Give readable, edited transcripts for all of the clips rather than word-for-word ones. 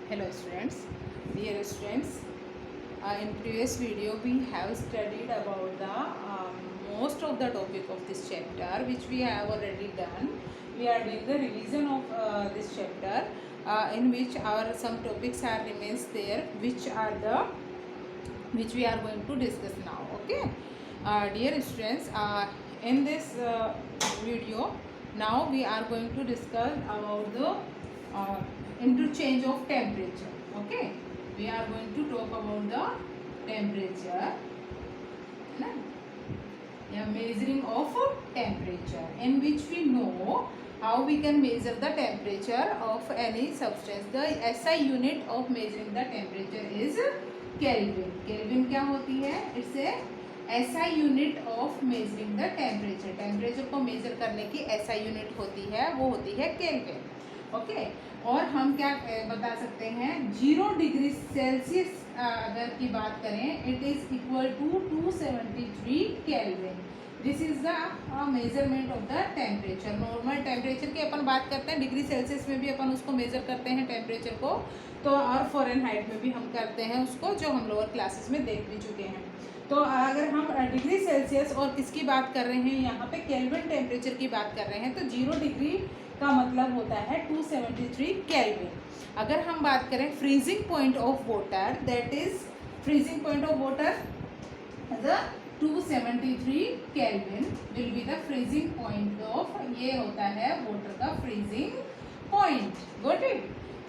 Hello students, dear students. In previous video we have studied about the most of the topic of this chapter, which we have already done. We are doing the revision of this chapter, in which our some topics are remains there, which we are going to discuss now. Okay, dear students, in this video now we are going to discuss about the uh, interchange of temperature. Okay, we are going to talk about the temperature, na? Yeah, measuring of temperature, in which we know how we can measure the temperature of any substance. The SI unit of measuring the temperature is Kelvin. Kelvin क्या होती है? It's a SI unit of measuring the temperature. Temperature को major करने की SI unit होती है, वो होती है केल्विन. ओके, और हम क्या बता सकते हैं, 0 डिग्री सेल्सियस अगर की बात करें, it is equal to 273 kelvin. This is the measurement of the temperature. Normal temperature की अपन बात करते हैं, डिग्री सेल्सियस में भी अपन उसको मेजर करते हैं टेम्परेचर को, तो और फ़ारेनहाइट में भी हम करते हैं उसको, जो हम लोअर क्लासेस में देख भी चुके हैं. तो अगर हम डिग्री सेल्सियस और किसकी बात कर रहे हैं, यहाँ पे केल्विन टेम्परेचर की बात कर रहे हैं, तो 0 डिग्री का मतलब होता है 273 केल्विन. अगर हम बात करें freezing point of water, that is freezing point of water the 273 kelvin will be the freezing point of, ये होता है वाटर का freezing point. Got it?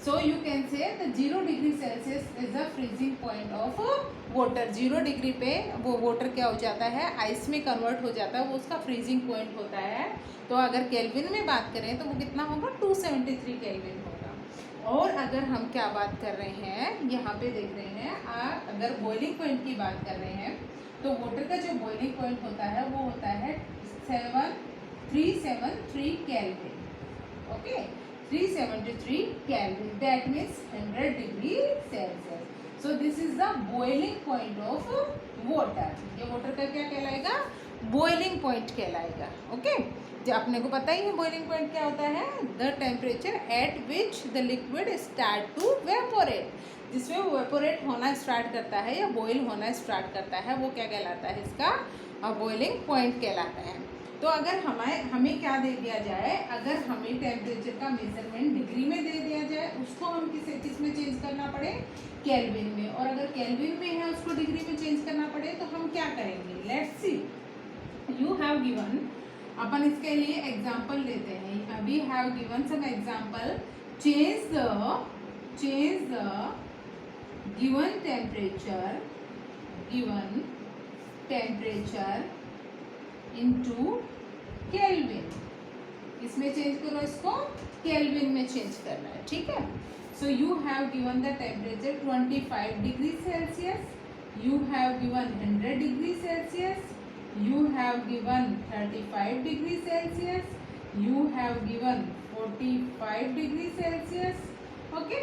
So you can say the 0 degree Celsius is the freezing point of water. 0 degree पे वो water क्या हो जाता है, आइस में कन्वर्ट हो जाता है, वो उसका फ्रीजिंग पॉइंट होता है. तो अगर केल्विन में बात करें तो वो कितना होगा, 273 केल्विन होगा. और अगर हम क्या बात कर रहे हैं, यहाँ पे देख रहे हैं, अगर बॉइलिंग पॉइंट की बात कर रहे हैं, तो वाटर का जो बॉइलिंग पॉइंट होता है वो होता है 373 kelvin. Okay, 373 kelvin, that means 100 degree Celsius. So this is the boiling point of water. ये वाटर का क्या कहलाएगा, बॉइलिंग पॉइंट कहलाएगा. ओके, जो अपने को पता ही है बॉइलिंग पॉइंट क्या होता है, the temperature at which the liquid start to vaporate. जिसमें वो वेपोरेट होना स्टार्ट करता है या बॉयल होना स्टार्ट करता है, वो क्या कहलाता है, इसका बॉइलिंग पॉइंट कहलाता है. तो अगर हमें क्या दे दिया जाए, अगर हमें टेम्परेचर का मेजरमेंट डिग्री में दे दिया जाए, उसको हम किस में चेंज करना पड़े, केल्विन में. और अगर केल्विन में है उसको डिग्री में चेंज करना पड़े, तो हम क्या करेंगे, let's see. You have given, अपन इसके लिए एग्जाम्पल लेते हैं. We have given some example. Change the given temperature into kelvin. इसमें चेंज करो, इसको केल्विन में चेंज करना है. ठीक है. So you have given the temperature 25 degree Celsius, you have given 100 degree Celsius, you have given 35 degree Celsius, you have given 45 degree Celsius. Okay,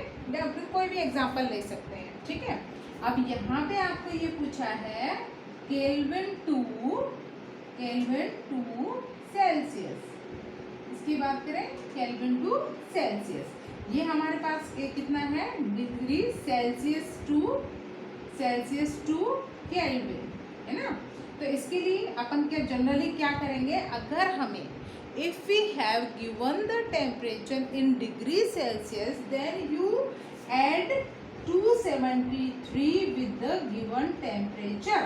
कोई भी एग्जांपल ले सकते हैं. ठीक है. अब यहाँ पे आपको ये पूछा है केल्विन टू सेल्सियस. इसकी बात करें, केल्विन टू सेल्सियस, ये हमारे पास कितना है, डिग्री सेल्सियस टू केल्विन, है ना. तो इसके लिए अपन क्या जनरली क्या करेंगे, अगर हमें if we have given the temperature in degree Celsius, then you add 273 with the given temperature.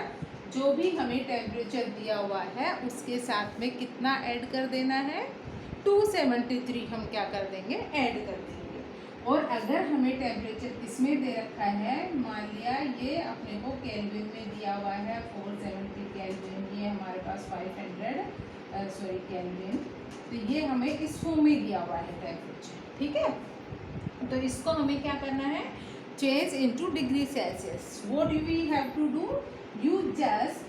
जो भी हमें टेम्परेचर दिया हुआ है उसके साथ में कितना ऐड कर देना है, 273 हम क्या कर देंगे, ऐड कर देंगे. और अगर हमें टेम्परेचर इसमें दे रखा है, मान लिया ये अपने को केल्विन में दिया हुआ है 470 केल्विन, ये हमारे पास 500 केल्विन, तो ये हमें इस फॉर्म में दिया हुआ है टेम्परेचर. ठीक है. तो इसको हमें क्या करना है, change into degree Celsius. What we have to do, you just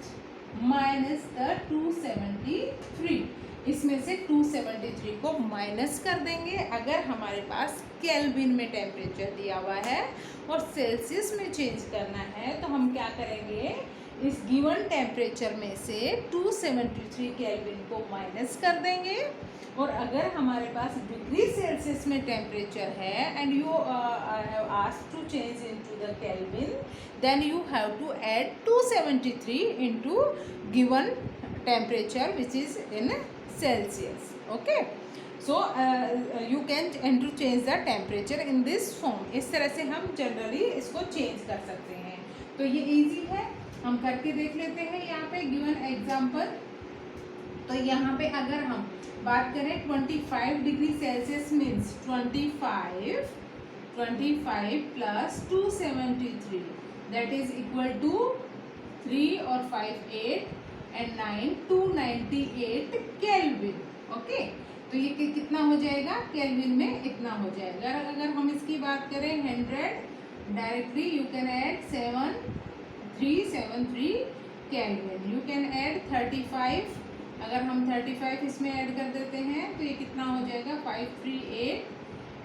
minus the 273. इसमें से 273 को माइनस कर देंगे. अगर हमारे पास केल्विन में टेम्परेचर दिया हुआ है और सेल्सियस में चेंज करना है, तो हम क्या करेंगे, इस गिवन टेम्परेचर में से 273 केल्विन को माइनस कर देंगे। और अगर हमारे पास डिग्री सेल्सियस में टेम्परेचर है and you have asked to change into the kelvin, then you have to add 273 into given temperature which is in Celsius. Okay, so you can interchange the temperature in this form. इस तरह से हम generally इसको change कर सकते हैं। तो ये इजी है, हम करके देख लेते हैं। यहाँ पे गिवन एग्जांपल, तो यहाँ पे अगर हम बात करें 25 degree Celsius means 25 plus 273 that is equal to 3 और 5 8 एंड 9 298 केल्विन। ओके, तो ये कितना हो जाएगा केल्विन में, इतना हो जाएगा। अगर हम इसकी बात करें 100, directly you can add 7373 kelvin. You can add 35, अगर हम 35 इसमें ऐड कर देते हैं तो ये कितना हो जाएगा 538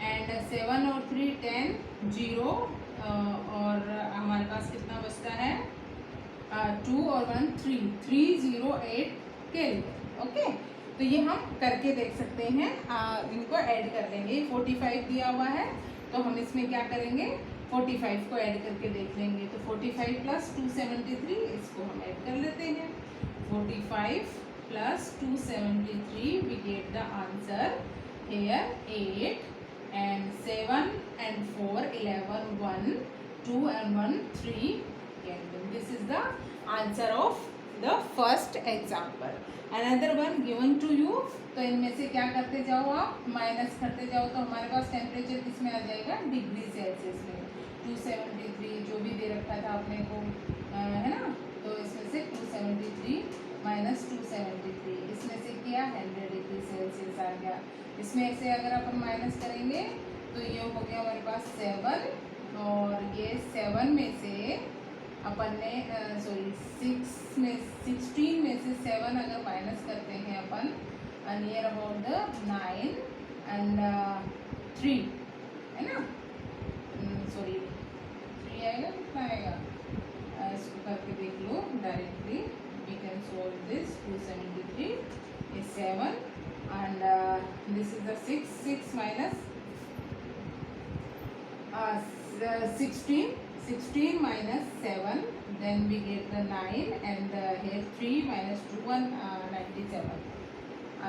एंड 7 और 3 10 0 और हमारे पास कितना बचता है 2 और 1 308 केल्विन। ओके, तो ये हम करके देख सकते हैं। इनको ऐड कर लेंगे। 45 दिया हुआ है तो हम इसमें क्या करेंगे 45 को ऐड करके देख लेंगे। तो 45 प्लस 273 इसको हम ऐड कर लेते हैं। 45 plus 273 we get the answer here 8 and 7 and 4 11 1 2 and 1 3 Kelvin. This is the answer of the first example. Another one given to you, तो इनमें से क्या करते जाओ आप माइनस करते जाओ तो हमारे पास टेम्परेचर किसमें आ जाएगा डिग्री सेल्सियस में। 273 जो भी दे रखा था अपने को है ना, तो इसमें से 273 माइनस 273 इसमें से क्या 100 डिग्री सेल्सियस आ गया। इसमें से अगर अपन माइनस करेंगे तो ये हो गया हमारे पास 7 और ये 7 में से अपन ने 16 में से 7 अगर माइनस करते हैं अपन नियर अबाउट द 9 एंड 3 है ना, 3 आएगा कितना आएगा इसको करके देख लो directly. We can solve this 273 is 7 and this is the 6 minus 16 minus 7 then we get the 9 and here 3 minus 2 197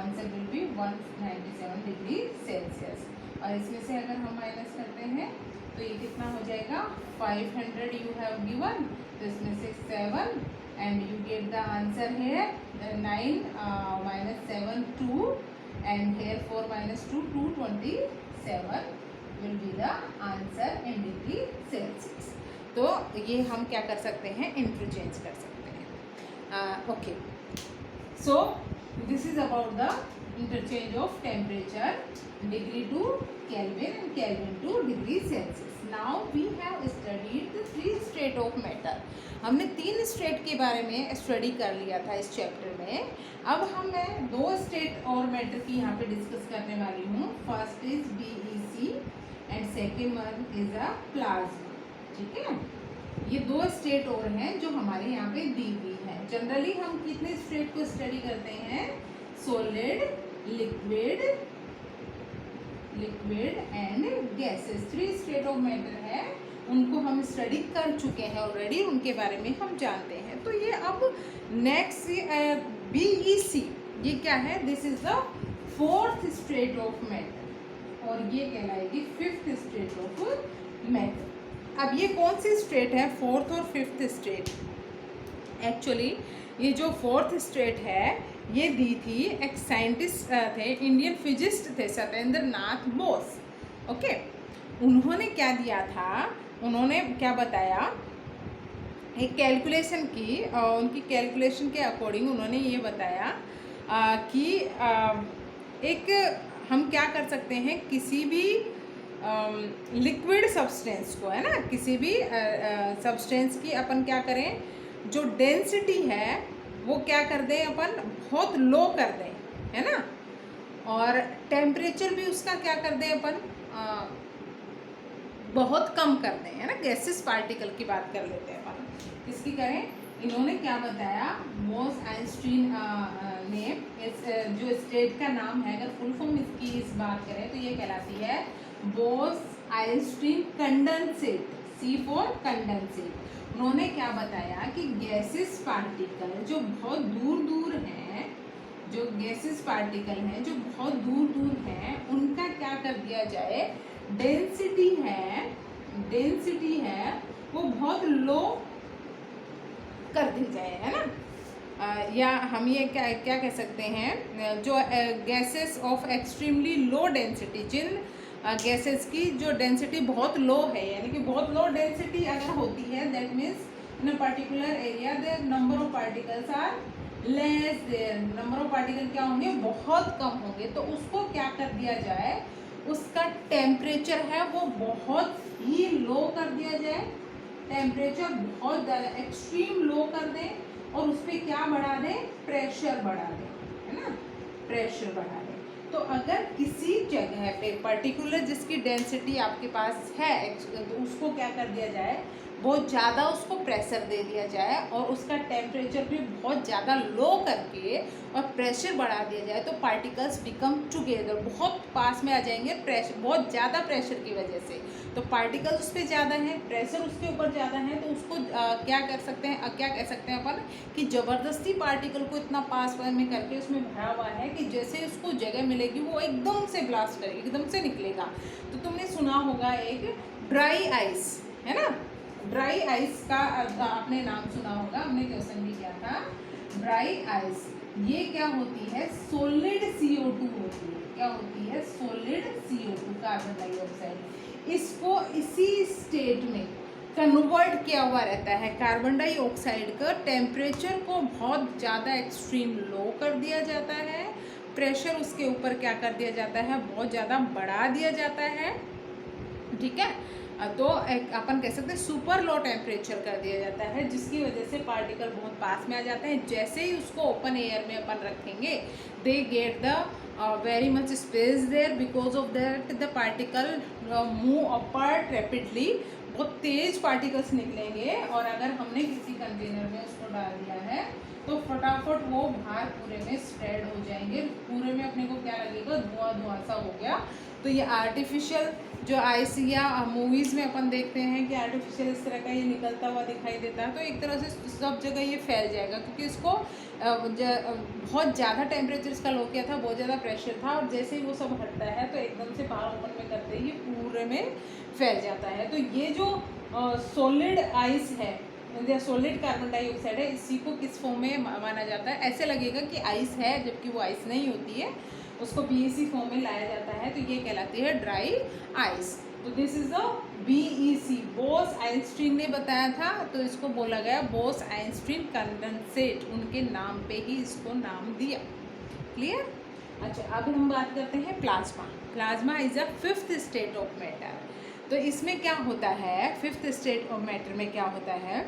answer will be 197 degree Celsius। और इसमें से अगर हम माइनस करते हैं तो ये कितना हो जाएगा 500 you have given, तो इसमें से 7 and you get the answer here 9 minus 7 2 and here 4 minus 2 227 will be the answer in degree Celsius। तो ये हम क्या कर सकते हैं इंटरचेंज कर सकते हैं। Okay, so this is about the interchange of temperature degree to kelvin and kelvin to degree Celsius. Now we have studied the 3 state of matter. हमने 3 स्टेट के बारे में स्टडी कर लिया था इस चैप्टर में। अब मैं 2 स्टेट और मैटर की यहाँ पे डिस्कस करने वाली हूँ। First is BEC and second one is a plasma. ठीक है, ये 2 स्टेट और हैं जो हमारे यहाँ पे दी हुई हैं। जनरली हम कितने स्टेट को स्टडी करते हैं solid, liquid and gases. 3 state of matter है, उनको हम स्टडी कर चुके हैं ऑलरेडी, उनके बारे में हम जानते हैं। तो ये अब नेक्स्ट BEC ये क्या है, this is the 4th state of matter और ये कहलाएगी 5th स्टेट ऑफ मैटर। अब ये कौन सी स्टेट है 4th और 5th स्टेट? एक्चुअली ये जो 4th स्टेट है ये दी थी एक साइंटिस्ट थे, इंडियन फिजिस्ट थे सत्येंद्र नाथ बोस। ओके, उन्होंने क्या दिया था, उन्होंने क्या बताया एक कैलकुलेशन की और उनकी कैलकुलेशन के अकॉर्डिंग उन्होंने ये बताया कि एक हम क्या कर सकते हैं किसी भी लिक्विड सब्सटेंस को, है ना, किसी भी सब्सटेंस की अपन क्या करें जो डेंसिटी है वो क्या कर दें अपन बहुत लो कर दें, है ना, और टेम्परेचर भी उसका क्या कर दें अपन बहुत कम कर दें, है ना। गैसेस पार्टिकल की बात कर लेते हैं अपन, किसकी करें इन्होंने क्या बताया, बोस आइंस्टीन ने इस जो स्टेट का नाम है, अगर फुल फॉर्म इसकी इस बात करें तो ये कहलाती है Bose Einstein condensate, C for condensate. उन्होंने क्या बताया कि गैसेस पार्टिकल जो बहुत दूर दूर हैं, जो गैसेस पार्टिकल हैं जो बहुत दूर दूर हैं, उनका क्या कर दिया जाए, डेंसिटी है वो बहुत लो कर दी जाए, है ना। या हम ये क्या क्या कह सकते हैं, जो gases of extremely low density, जिन गैसेस की जो डेंसिटी बहुत लो है, यानी कि बहुत लो डेंसिटी अगर होती है, that means in a particular area there number of particles are less, there number of particle क्या होंगे, बहुत कम होंगे। तो उसको क्या कर दिया जाए, उसका टेम्परेचर है वो बहुत ही लो कर दिया जाए, टेम्परेचर बहुत ज़्यादा एक्सट्रीम लो कर दें, और उस पर क्या बढ़ा दें, प्रेशर बढ़ा दें, है ना, प्रेशर बढ़ा दें। तो अगर किसी जगह पे पर्टिकुलर जिसकी डेंसिटी आपके पास है, तो उसको क्या कर दिया जाए, बहुत ज़्यादा उसको प्रेशर दे दिया जाए और उसका टेम्परेचर भी बहुत ज़्यादा लो करके और प्रेशर बढ़ा दिया जाए, तो पार्टिकल्स बिकम टुगेदर, बहुत पास में आ जाएंगे, प्रेशर बहुत ज़्यादा प्रेशर की वजह से। तो पार्टिकल्स उस पर ज़्यादा हैं, प्रेशर उसके ऊपर ज़्यादा है, तो उसको क्या कर सकते हैं, क्या कह सकते हैं अपन, कि ज़बरदस्ती पार्टिकल को इतना पास में करके उसमें भरा हुआ है कि जैसे उसको जगह मिलेगी वो एकदम से ब्लास्ट करेगा, एकदम से निकलेगा। तो तुमने सुना होगा एक ड्राई आइस, है ना, ड्राई आइस का आपने नाम सुना होगा, हमने क्वेश्चन भी किया था। ड्राई आइस ये क्या होती है, सोलिड CO2 होती है, क्या होती है, सोलिड CO2, कार्बन डाइऑक्साइड। इसको इसी स्टेट में कन्वर्ट किया हुआ रहता है, कार्बन डाइऑक्साइड का टेम्परेचर को बहुत ज़्यादा एक्सट्रीम लो कर दिया जाता है, प्रेशर उसके ऊपर क्या कर दिया जाता है, बहुत ज़्यादा बढ़ा दिया जाता है, ठीक है। तो अपन कह सकते हैं सुपर लो टेम्परेचर कर दिया जाता है, जिसकी वजह से पार्टिकल बहुत पास में आ जाते हैं। जैसे ही उसको ओपन एयर में अपन रखेंगे, they get the very much space there, because of that the particle move apart rapidly, बहुत तेज पार्टिकल्स निकलेंगे, और अगर हमने किसी कंटेनर में उसको डाल दिया है तो फटाफट वो बाहर पूरे में स्प्रेड हो जाएंगे, पूरे में अपने को क्या लगेगा, धुआं धुआं सा हो गया। तो ये आर्टिफिशियल जो आइस या मूवीज़ में अपन देखते हैं कि आर्टिफिशियल इस तरह का ये निकलता हुआ दिखाई देता है, तो एक तरह से सब जगह ये फैल जाएगा, क्योंकि इसको बहुत ज़्यादा टेम्परेचर इसका लो किया था, बहुत ज़्यादा प्रेशर था, और जैसे ही वो सब हटता है तो एकदम से बाहर ओपन में करते ही पूरे में फैल जाता है। तो ये जो सॉलिड आइस है, सॉलिड कार्बन डाइऑक्साइड है, इसी को किस फॉर्म में माना जाता है, ऐसे लगेगा कि आइस है जबकि वो आइस नहीं होती है, उसको BEC फॉर्म में लाया जाता है, तो ये कहलाती है ड्राई आइस। तो this is the BEC, Bose Einstein ने बताया था, तो इसको बोला गया बोस आइंस्टीन कंडेंसेट, उनके नाम पे ही इसको नाम दिया। क्लियर। अच्छा, अब हम बात करते हैं plasma. Plasma is a fifth state of matter. तो इसमें क्या होता है, फिफ्थ स्टेट ऑफ मैटर में क्या होता है,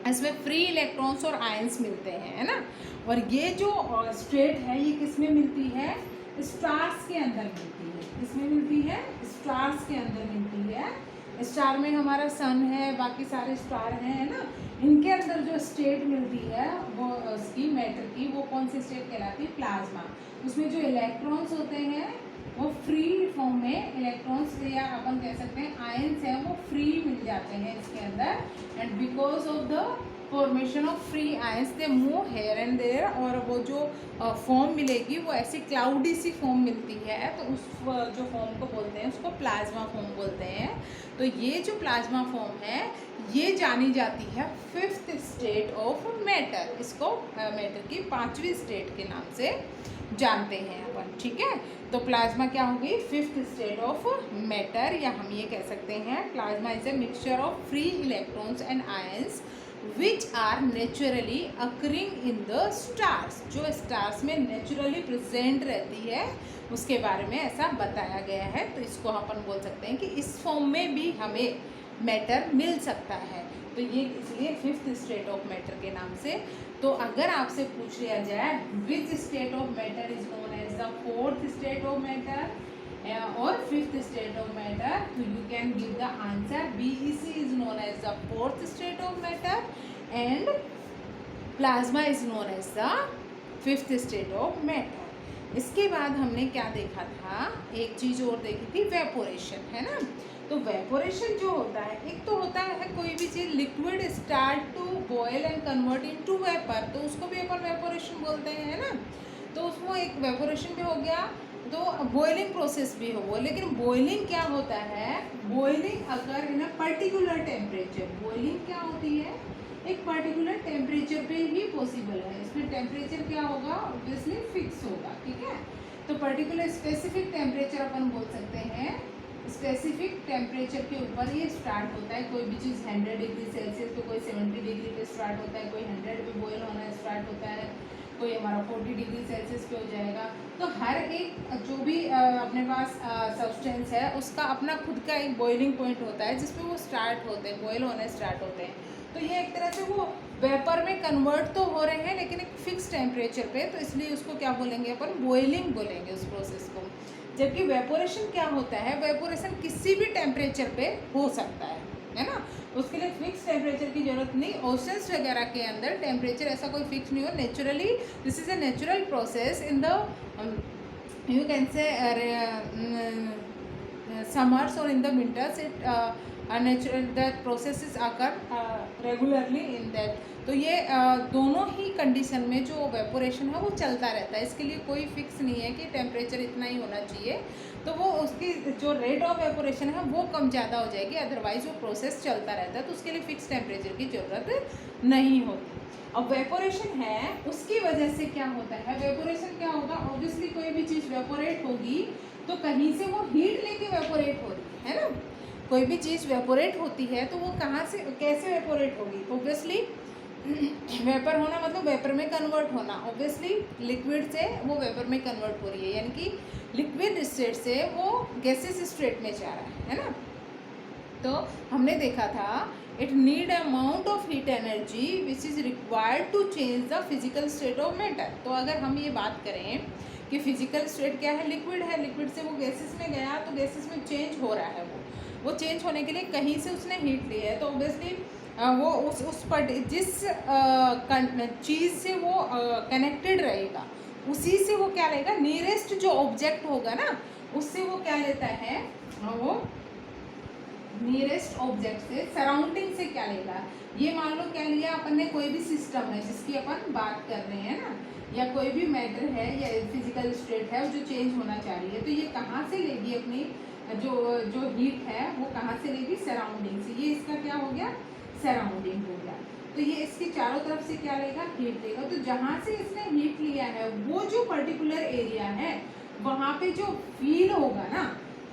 इसमें फ्री इलेक्ट्रॉन्स और आयंस मिलते हैं, है ना। और ये जो स्टेट है ये किस में मिलती है, स्टार्स के अंदर मिलती है, किसमें मिलती है, स्टार्स के अंदर मिलती है। स्टार में हमारा सन है, बाकी सारे स्टार हैं, है ना, इनके अंदर जो स्टेट मिलती है वो उसकी मैटर की, वो कौन सी स्टेट कहलाती है, प्लाज्मा। उसमें जो इलेक्ट्रॉन्स होते हैं वो फ्री फॉर्म में, इलेक्ट्रॉन्स या अपन कह सकते हैं आयंस हैं, वो फ्री मिल जाते हैं इसके अंदर, and because of the formation of free ions they move here and there, और वो जो फॉर्म मिलेगी वो ऐसी क्लाउडी सी फॉर्म मिलती है, तो उस जो फॉर्म को बोलते हैं उसको प्लाज्मा फॉर्म बोलते हैं। तो ये जो प्लाज्मा फॉर्म है ये जानी जाती है फिफ्थ स्टेट ऑफ मैटर, इसको मैटर की पांचवी स्टेट के नाम से जानते हैं अपन, ठीक है। तो प्लाज्मा क्या होगी, फिफ्थ स्टेट ऑफ मैटर, या हम ये कह सकते हैं plasma is a mixture of free electrons and ions which are naturally occurring in the stars, जो स्टार्स में नेचुरली प्रेजेंट रहती है उसके बारे में ऐसा बताया गया है। तो इसको अपन बोल सकते हैं कि इस फॉर्म में भी हमें मैटर मिल सकता है, तो ये इसलिए फिफ्थ स्टेट ऑफ मैटर के नाम से। तो अगर आपसे पूछ लिया जाए which state of matter is known as the fourth state of matter और फिफ्थ स्टेट ऑफ मैटर, तो you can give the answer BEC is known as the fourth state of matter and plasma is known as the fifth state of matter. इसके बाद हमने क्या देखा था, एक चीज़ और देखी थी, वेपोरेशन, है ना। तो वेपोरेशन जो होता है, एक तो होता है कोई भी चीज़ liquid start to boil and convert into vapour, तो उसको भी अपन वेपोरेशन बोलते हैं, है ना। तो उसको एक वेपोरेशन भी हो गया, तो बॉइलिंग प्रोसेस भी हो। लेकिन बॉइलिंग क्या होता है, बॉइलिंग अगर इन अ पर्टिकुलर टेम्परेचर, बॉइलिंग क्या होती है, एक पर्टिकुलर टेम्परेचर पे ही पॉसिबल है। इसमें टेम्परेचर क्या होगा, ऑब्वियसली फिक्स होगा, ठीक है। तो पर्टिकुलर स्पेसिफिक टेम्परेचर अपन बोल सकते हैं, स्पेसिफिक टेम्परेचर के ऊपर ये स्टार्ट होता है। कोई भी चीज़ 100 डिग्री सेल्सियस तो कोई 70 डिग्री पे स्टार्ट होता है, कोई 100 पे बॉयल होना स्टार्ट होता है, कोई हमारा 40 डिग्री सेल्सियस पे हो जाएगा। तो हर एक जो भी अपने पास सब्सटेंस है उसका अपना खुद का एक बॉइलिंग पॉइंट होता है जिसपे वो स्टार्ट होते हैं, बॉयल होने स्टार्ट होते हैं। तो ये एक तरह से वो वेपर में कन्वर्ट तो हो रहे हैं लेकिन एक फिक्स टेम्परेचर पे, तो इसलिए उसको क्या बोलेंगे अपन, बॉइलिंग बोलेंगे उस प्रोसेस को। जबकि वेपोरेशन क्या होता है, वेपोरेशन किसी भी टेम्परेचर पे हो सकता है ना। उसके लिए फिक्स टेम्परेचर की जरूरत नहीं। ओशंस वगैरह के अंदर टेम्परेचर ऐसा कोई फिक्स नहीं हो, naturally this is a natural process in the you can say summers or in the winters it natural that processes occur regularly in that। तो ये दोनों ही कंडीशन में जो वेपोरेशन है वो चलता रहता है। इसके लिए कोई फिक्स नहीं है कि टेम्परेचर इतना ही होना चाहिए, तो वो उसकी जो रेट ऑफ वेपोरेशन है वो कम ज़्यादा हो जाएगी, अदरवाइज वो प्रोसेस चलता रहता है, तो उसके लिए फिक्स टेम्परेचर की ज़रूरत नहीं होती। अब वेपोरेशन है उसकी वजह से क्या होता है, वेपोरेशन क्या होगा, ऑब्वियसली कोई भी चीज़ वेपोरेट होगी तो कहीं से वो हीट लेके वेपोरेट हो रही है ना। कोई भी चीज़ वेपोरेट होती है तो वो कहाँ से कैसे वेपोरेट होगी, ऑब्वियसली वेपर होना मतलब वेपर में कन्वर्ट होना। ऑब्वियसली लिक्विड से वो वेपर में कन्वर्ट हो रही है, यानी कि लिक्विड स्टेट से वो गैसेस स्टेट में जा रहा है ना। तो हमने देखा था it need amount of heat energy which is required to change the physical state of matter. तो अगर हम ये बात करें कि फिजिकल स्टेट क्या है, लिक्विड है, लिक्विड से वो गैसेस में गया तो गैसेस में चेंज हो रहा है, वो चेंज होने के लिए कहीं से उसने हीट ली है, तो ऑब्वियसली वो उस पर जिस चीज़ से वो कनेक्टेड रहेगा उसी से वो क्या लेगा, नियरेस्ट जो ऑब्जेक्ट होगा ना उससे वो क्या लेता है, वो नियरेस्ट ऑब्जेक्ट से सराउंडिंग से क्या लेगा। ये मान लो क्या लिया अपन ने, कोई भी सिस्टम है जिसकी अपन बात कर रहे हैं ना, या कोई भी मैटर है या फिजिकल स्टेट है जो चेंज होना चाह रही है, तो ये कहाँ से लेगी अपनी जो हीट है वो कहाँ से लेगी, सराउंडिंग से। ये इसका क्या हो गया, सराउंडिंग हो गया। तो ये इसके चारों तरफ से क्या लेगा, हीट लेगा। तो जहाँ से इसने हीट लिया है वो जो पर्टिकुलर एरिया है वहाँ पे जो फील होगा ना,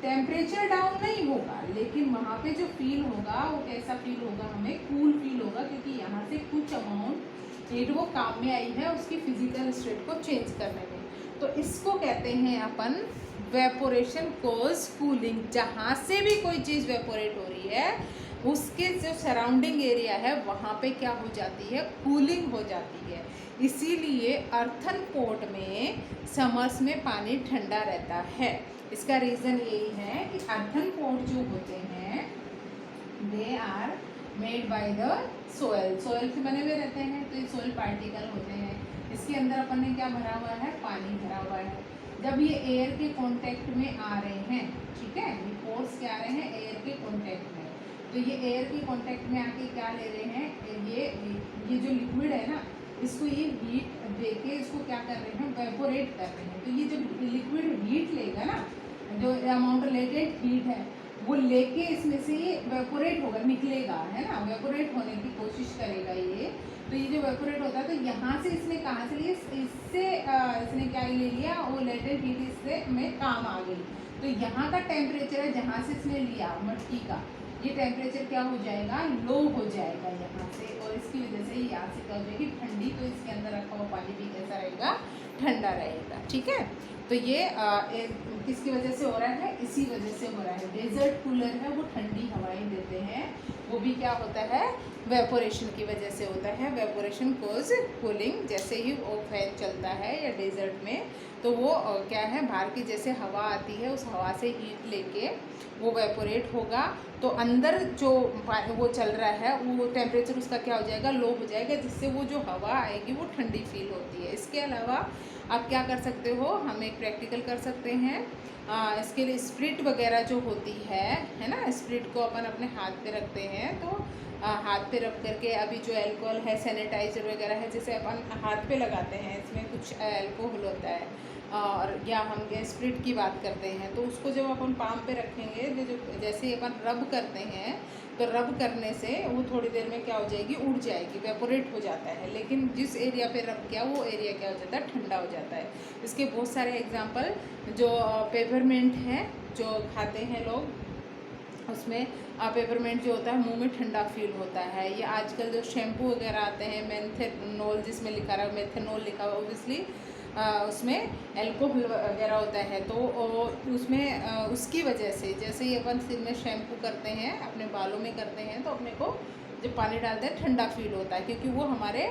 टेम्परेचर डाउन नहीं होगा लेकिन वहाँ पे जो फील होगा वो कैसा फील होगा, हमें कूल फील होगा, क्योंकि यहाँ से कुछ अमाउंट हीट वो काम में आई है उसकी फिजिकल स्टेट को चेंज करने में। तो इसको कहते हैं अपन वेपोरेशन कोज कूलिंग। जहाँ से भी कोई चीज़ वेपोरेट हो रही है उसके जो सराउंडिंग एरिया है वहाँ पे क्या हो जाती है, कूलिंग हो जाती है। इसीलिए अर्थन पोर्ट में समर्स में पानी ठंडा रहता है। इसका रीज़न यही है कि अर्थन पोर्ट जो होते हैं they are made by the soil से बने हुए रहते हैं, तो ये सोयल पार्टिकल होते हैं। इसके अंदर अपन ने क्या भरा हुआ है, पानी भरा हुआ है। जब ये एयर के कांटेक्ट में आ रहे हैं, ठीक है, ये पोर्स क्या आ रहे हैं, एयर के कांटेक्ट में, तो ये एयर के कांटेक्ट में आके क्या ले रहे हैं, ये जो लिक्विड है ना इसको ये हीट देके इसको क्या कर रहे हैं, वेपोरेट कर रहे हैं। तो ये जो लिक्विड हीट लेगा ना, जो अमाउंट रिलेटेड हीट है वो लेके इसमें से ये वेपोरेट होगा, निकलेगा, है ना, वेपोरेट होने की कोशिश करेगा ये। तो ये जो वेपोरेट होता है तो यहाँ से इसने कहाँ से लिया, इससे इसने क्या ले लिया, वो लेटेड हीट इससे में काम आ गई। तो यहाँ का टेम्परेचर है जहाँ से इसने लिया मटकी का, ये टेम्परेचर क्या हो जाएगा, लो हो जाएगा यहाँ से, और इसकी वजह से यहाँ से क्या हो जाएगी, ठंडी। तो इसके अंदर रखा हुआ पानी भी कैसा रहेगा, ठंडा रहेगा, ठीक है। तो ये किसकी वजह से हो रहा है, इसी वजह से हो रहा है। डेजर्ट कूलर है वो ठंडी हवाएं देते हैं, वो भी क्या होता है, वेपोरेशन की वजह से होता है। वेपोरेशन कोज कूलिंग। जैसे ही वो फैन चलता है या डेजर्ट में, तो वो क्या है, बाहर की जैसे हवा आती है, उस हवा से हीट लेके वो वेपोरेट होगा, तो अंदर जो वो चल रहा है वो टेम्परेचर उसका क्या हो जाएगा, लो हो जाएगा, जिससे वो जो हवा आएगी वो ठंडी फील होती है। इसके अलावा आप क्या कर सकते हो, हम एक प्रैक्टिकल कर सकते हैं। इसके लिए स्प्रिट वगैरह जो होती है ना, स्प्रिट को अपन अपने हाथ पे रखते हैं, तो हाथ पे रख करके अभी जो अल्कोहल है, सैनिटाइज़र वगैरह है, जैसे अपन हाथ पे लगाते हैं, इसमें कुछ अल्कोहल होता है, और या हम स्प्रिट की बात करते हैं, तो उसको जब अपन पाम पे रखेंगे, जो जैसे ही अपन रब करते हैं, तो रब करने से वो थोड़ी देर में क्या हो जाएगी, उड़ जाएगी, वेपोरेट हो जाता है। लेकिन जिस एरिया पे रब किया वो एरिया क्या हो जाता है, ठंडा हो जाता है। इसके बहुत सारे एग्जांपल, जो पेपरमिंट है जो खाते हैं लोग, उसमें पेपरमिंट जो होता है मुंह में ठंडा फील होता है। या आजकल जो शैम्पू वगैरह आते हैं, मेंथेनॉल जिसमें लिखा रहा है, मेथेनॉल लिखा हुआ, ओबियसली उसमें अल्कोहल वगैरह होता है, तो उसमें उसकी वजह से, जैसे ही अपन सिर में शैम्पू करते हैं, अपने बालों में करते हैं, तो अपने को जब पानी डालते हैं ठंडा फील होता है, क्योंकि वो हमारे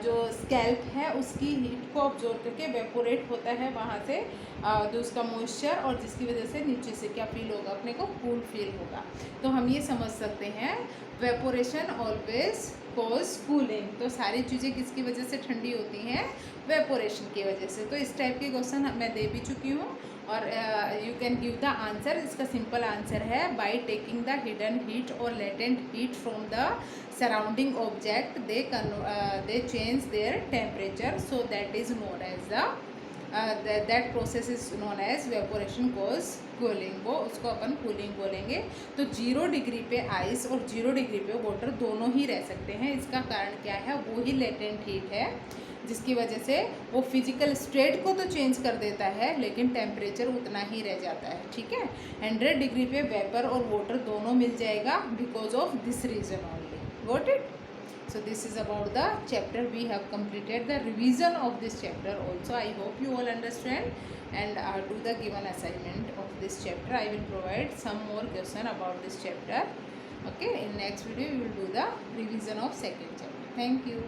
जो स्कैल्प है उसकी हीट को ऑब्जॉर्व करके वेपोरेट होता है वहाँ से, जो उसका मॉइस्चर, और जिसकी वजह से नीचे से क्या फील होगा, अपने को कूल फील होगा। तो हम ये समझ सकते हैं, वेपोरेशन ऑलवेज कॉज कूलिंग। तो सारी चीज़ें किसकी वजह से ठंडी होती हैं, वेपोरेशन की वजह से। तो इस टाइप के क्वेश्चन मैं दे भी चुकी हूँ, और you can give the answer. इसका सिंपल आंसर है, by taking the hidden heat और latent heat from the surrounding object, they change their temperature, so that is known as the that process is known as evaporation cause cooling. वो उसको अपन cooling बोलेंगे। तो 0 degree पे ice और 0 degree पे water दोनों ही रह सकते हैं। इसका कारण क्या है, वो ही लेटेंट हीट है, जिसकी वजह से वो फिजिकल स्टेट को तो चेंज कर देता है, लेकिन टेम्परेचर उतना ही रह जाता है। ठीक है, 100 डिग्री पे वेपर और वाटर दोनों मिल जाएगा, because of this reason only. Got it? So this is about the chapter. We have completed the revision of this chapter also. I hope you all understand, and do the given assignment of this chapter. I will provide some more question about this chapter. Okay, in next video we will do the revision of second chapter. Thank you.